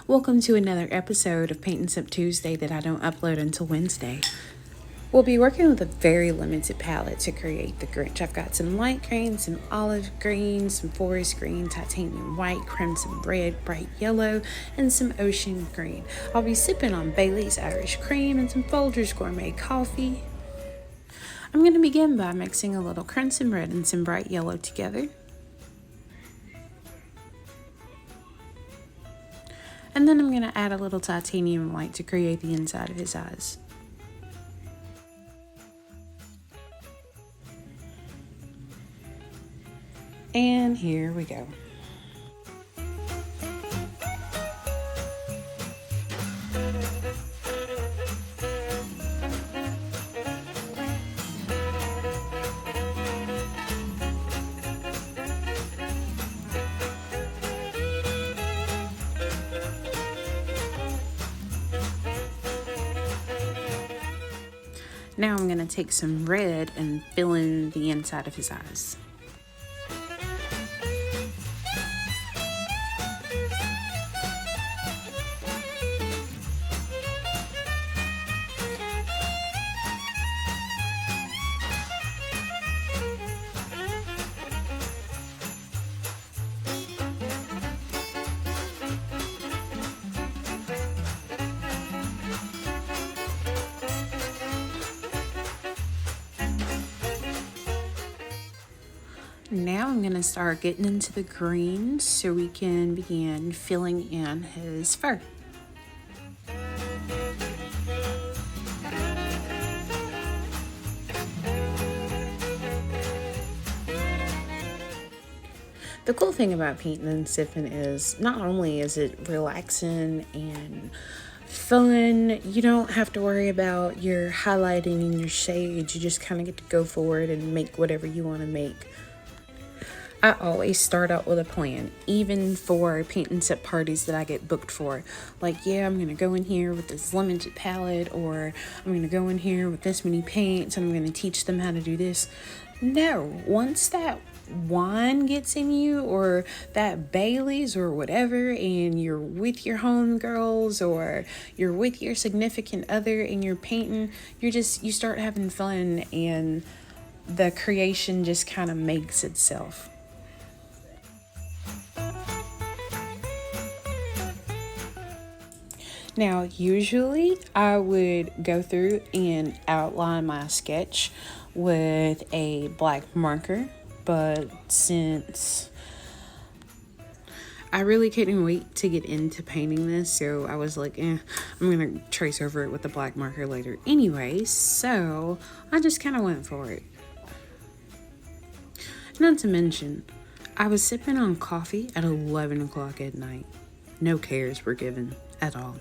Welcome to another episode of Paint and Sip Tuesday that I don't upload until Wednesday. We'll be working with a very limited palette to create the Grinch. I've got some light green, some olive green, some forest green, titanium white, crimson red, bright yellow, and some ocean green. I'll be sipping on Bailey's Irish Cream and some Folgers Gourmet Coffee. I'm going to begin by mixing a little crimson red and some bright yellow together. And then I'm going to add a little titanium white to create the inside of his eyes. And here we go. Now I'm going to take some red and fill in the inside of his eyes. Now I'm going to start getting into the green so we can begin filling in his fur. The cool thing about painting and sipping is not only is it relaxing and fun, you don't have to worry about your highlighting and your shades. You just kind of get to go forward and make whatever you want to make. I always start out with a plan, even for paint and sip parties that I get booked for. Like, yeah, I'm going to go in here with this limited palette, or I'm going to go in here with this many paints, and I'm going to teach them how to do this. No, once that wine gets in you, or that Bailey's or whatever, and you're with your homegirls, or you're with your significant other and you're painting, you start having fun, and the creation just kind of makes itself. Now, usually I would go through and outline my sketch with a black marker, but since I really couldn't wait to get into painting this, so I was like, I'm gonna trace over it with the black marker later anyway, so I just kind of went for it. Not to mention, I was sipping on coffee at 11 o'clock at night. No cares were given at all.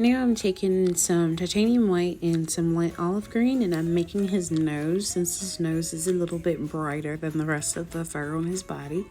Now I'm taking some titanium white and some light olive green, and I'm making his nose, since his nose is a little bit brighter than the rest of the fur on his body.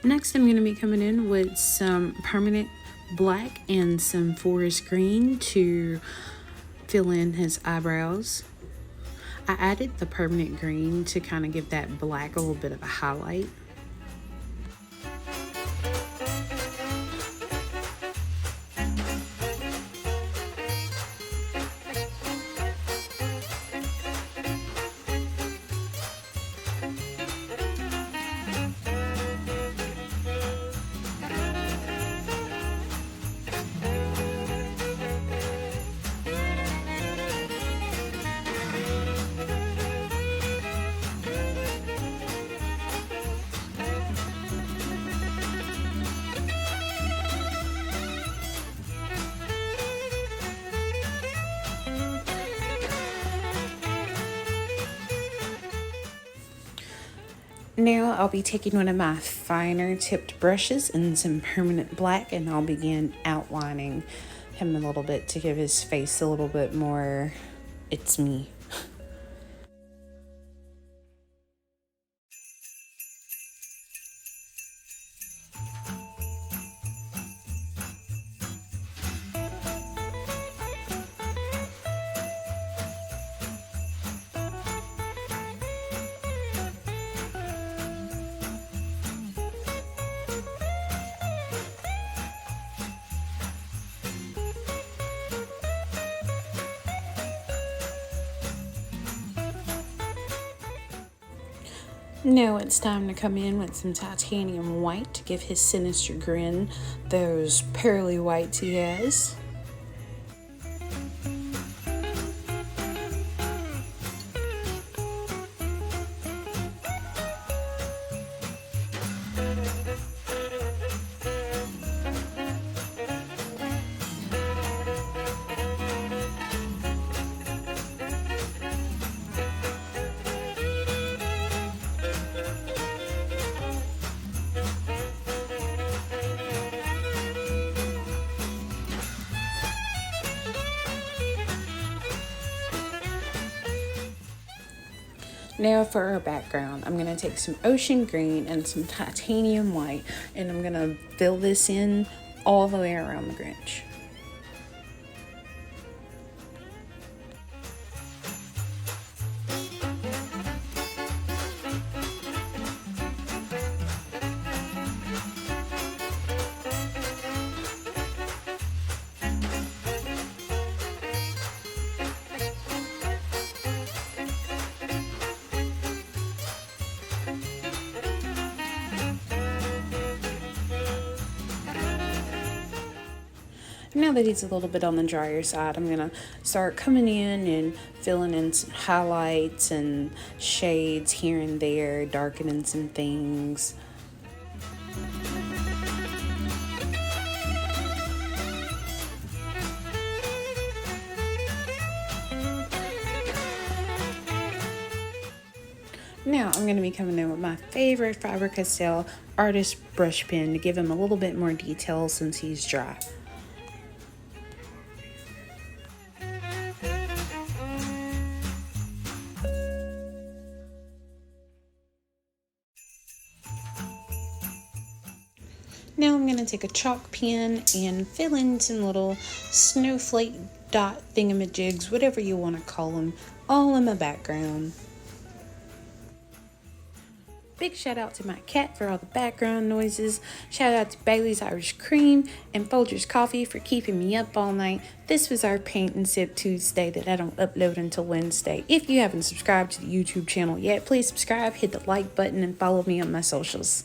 Next, I'm going to be coming in with some permanent black and some forest green to fill in his eyebrows. I added the permanent green to kind of give that black a little bit of a highlight. Now I'll be taking one of my finer tipped brushes and some permanent black, and I'll begin outlining him a little bit to give his face a little bit more, it's me. Now it's time to come in with some titanium white to give his sinister grin those pearly whites he has. Now for our background, I'm going to take some ocean green and some titanium white, and I'm going to fill this in all the way around the Grinch. Now that he's a little bit on the drier side, I'm going to start coming in and filling in some highlights and shades here and there, darkening some things. Now I'm going to be coming in with my favorite Faber-Castell artist brush pen to give him a little bit more detail since he's dry. Now I'm going to take a chalk pen and fill in some little snowflake dot thingamajigs, whatever you want to call them, all in my background. Big shout out to my cat for all the background noises. Shout out to Bailey's Irish Cream and Folgers Coffee for keeping me up all night. This was our Paint and Sip Tuesday that I don't upload until Wednesday. If you haven't subscribed to the YouTube channel yet, please subscribe, hit the like button, and follow me on my socials.